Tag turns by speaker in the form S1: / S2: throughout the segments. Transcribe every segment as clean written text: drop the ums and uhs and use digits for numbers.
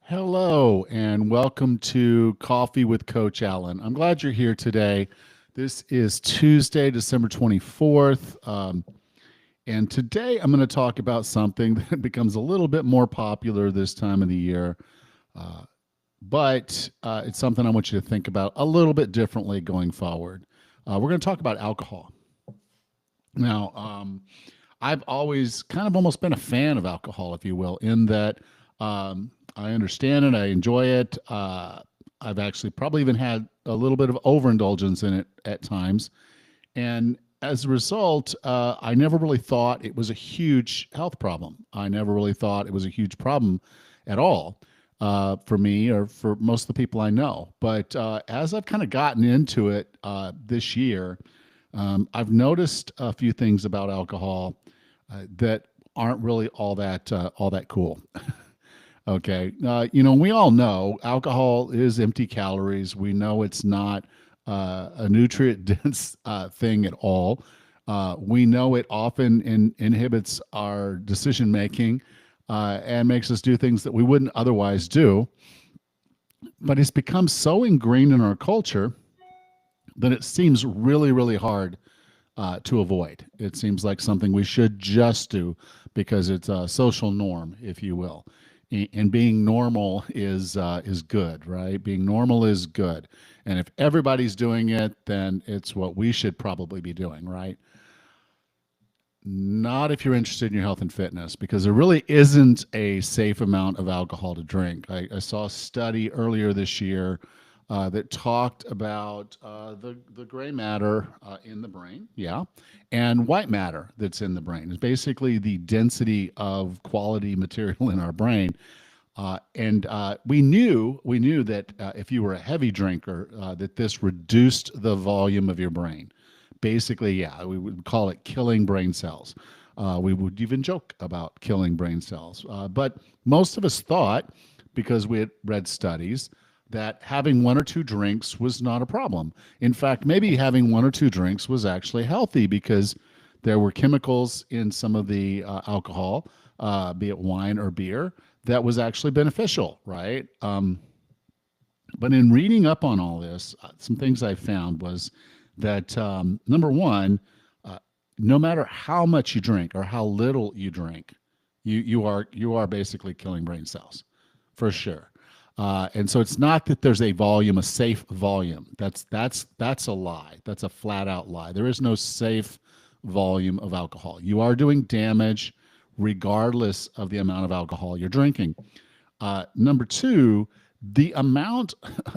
S1: Hello, and welcome to Coffee with Coach Allan. I'm glad you're here today. This is Tuesday, December 24th. And today I'm going to talk about something that becomes a little bit more popular this time of the year. Uh, but it's something I want you to think about a little bit differently going forward. We're going to talk about alcohol. Now, I've always kind of almost been a fan of alcohol, if you will, in that I understand it, I enjoy it. I've actually probably even had a little bit of overindulgence in it at times. And as a result, I never really thought it was a huge health problem. I never really thought it was a huge problem at all for me or for most of the people I know. But as I've kind of gotten into it this year, I've noticed a few things about alcohol that aren't really all that cool. Okay, we all know alcohol is empty calories. We know it's not a nutrient dense thing at all. We know it often inhibits our decision making and makes us do things that we wouldn't otherwise do. But it's become so ingrained in our culture that it seems really, really hard to avoid. It seems like something we should just do because it's a social norm, if you will. And being normal is good, right? Being normal is good, and if everybody's doing it, then it's what we should probably be doing, right? Not if you're interested in your health and fitness, because there really isn't a safe amount of alcohol to drink. I saw a study earlier this year that talked about the gray matter in the brain, yeah, and white matter that's in the brain. It's basically the density of quality material in our brain. And we knew that if you were a heavy drinker, that this reduced the volume of your brain. Basically, yeah, we would call it killing brain cells. We would even joke about killing brain cells. But most of us thought, because we had read studies, that having one or two drinks was not a problem. In fact, maybe having one or two drinks was actually healthy because there were chemicals in some of the alcohol, be it wine or beer, that was actually beneficial, right? But in reading up on all this, some things I found was that number one, uh, no matter how much you drink or how little you drink, you are basically killing brain cells, for sure. And so it's not that there's a volume, a safe volume. That's a lie. That's a flat out lie. There is no safe volume of alcohol. You are doing damage regardless of the amount of alcohol you're drinking. Number two, the amount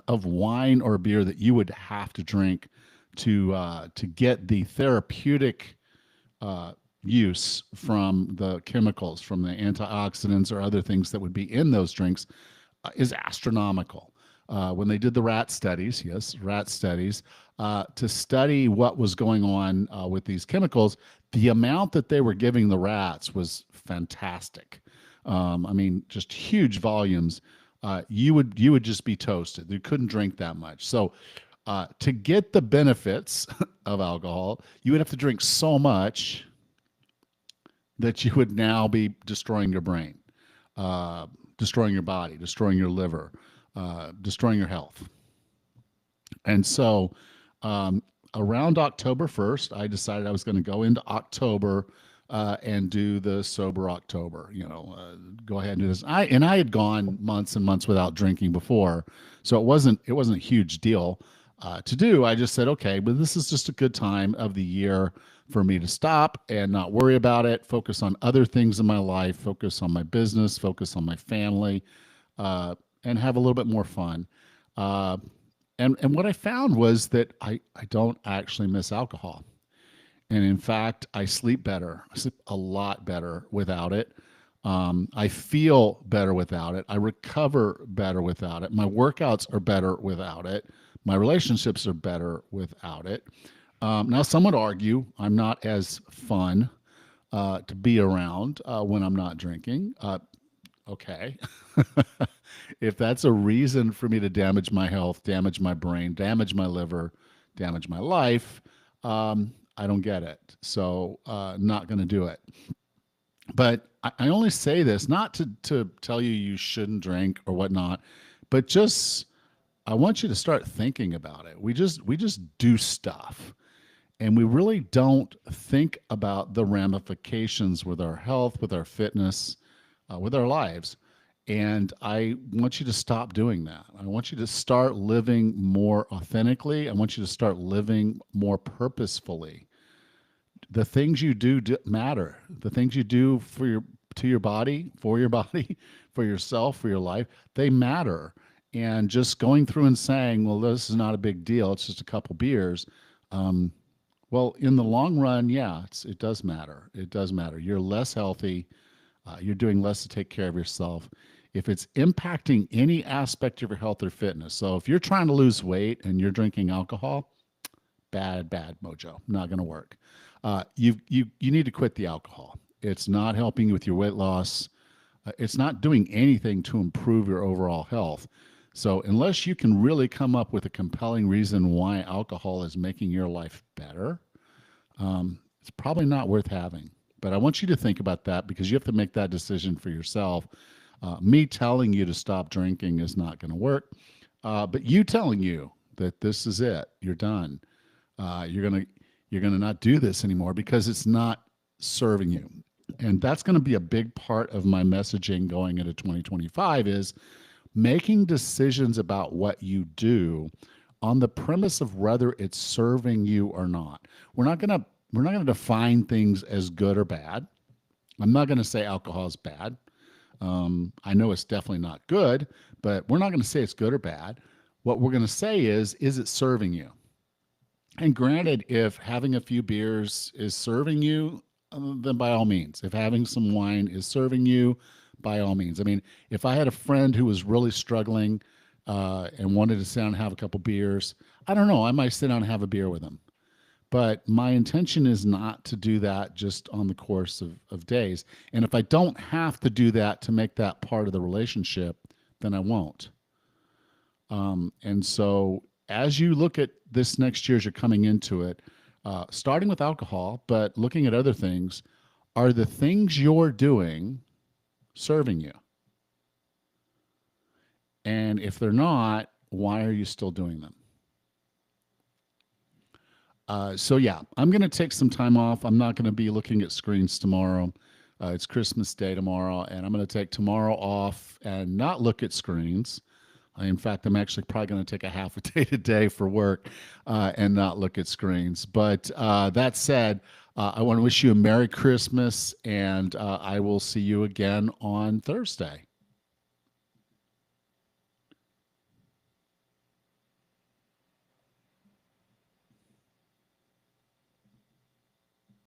S1: of wine or beer that you would have to drink to get the therapeutic use from the chemicals, from the antioxidants or other things that would be in those drinks is astronomical. When they did the rat studies, yes, rat studies, to study what was going on with these chemicals, the amount that they were giving the rats was fantastic. I mean, just huge volumes. You would just be toasted. You couldn't drink that much. So to get the benefits of alcohol, you would have to drink so much that you would now be destroying your brain, destroying your body, destroying your liver, destroying your health. And so around October 1st, I decided I was going to go into October and do the sober October. Go ahead and do this. I had gone months and months without drinking before, so it wasn't a huge deal to do. I just said, okay, but this is just a good time of the year for me to stop and not worry about it. Focus on other things in my life. Focus on my business. Focus on my family, and have a little bit more fun. And what I found was that I don't actually miss alcohol. And in fact, I sleep better. I sleep a lot better without it. I feel better without it. I recover better without it. My workouts are better without it. My relationships are better without it. Now, some would argue I'm not as fun to be around when I'm not drinking. Okay. If that's a reason for me to damage my health, damage my brain, damage my liver, damage my life, I don't get it. So, not going to do it. But I only say this not to tell you you shouldn't drink or whatnot, but just I want you to start thinking about it. We just do stuff, and we really don't think about the ramifications with our health, with our fitness, with our lives. And I want you to stop doing that. I want you to start living more authentically. I want you to start living more purposefully. The things you do matter. The things you do for your to your body, for your body, for yourself, for your life, they matter. And just going through and saying, "Well, this is not a big deal. It's just a couple beers." Um, well, in the long run, yeah, it does matter. It does matter. You're less healthy. You're doing less to take care of yourself. If it's impacting any aspect of your health or fitness, so if you're trying to lose weight and you're drinking alcohol, bad mojo, not going to work. You need to quit the alcohol. It's not helping you with your weight loss. It's not doing anything to improve your overall health. So unless you can really come up with a compelling reason why alcohol is making your life better, it's probably not worth having. But I want you to think about that because you have to make that decision for yourself. Me telling you to stop drinking is not going to work. But you telling you that this is it, you're done. You're gonna not do this anymore because it's not serving you. And that's going to be a big part of my messaging going into 2025 is making decisions about what you do on the premise of whether it's serving you or not. We're not going to define things as good or bad. I'm not going to say alcohol is bad. I know it's definitely not good, but we're not going to say it's good or bad. What we're going to say is it serving you? And granted, if having a few beers is serving you, then by all means. If having some wine is serving you, by all means. I mean, if I had a friend who was really struggling and wanted to sit down and have a couple beers, I don't know, I might sit down and have a beer with him. But my intention is not to do that just on the course of days. And if I don't have to do that to make that part of the relationship, then I won't. And so as you look at this next year, as you're coming into it, starting with alcohol, but looking at other things, are the things you're doing serving you? And if they're not, why are you still doing them? So yeah, I'm going to take some time off. I'm not going to be looking at screens tomorrow. It's Christmas Day tomorrow, and I'm going to take tomorrow off and not look at screens. In fact, I'm actually probably going to take a half a day today for work and not look at screens. But that said, I want to wish you a Merry Christmas, and I will see you again on Thursday.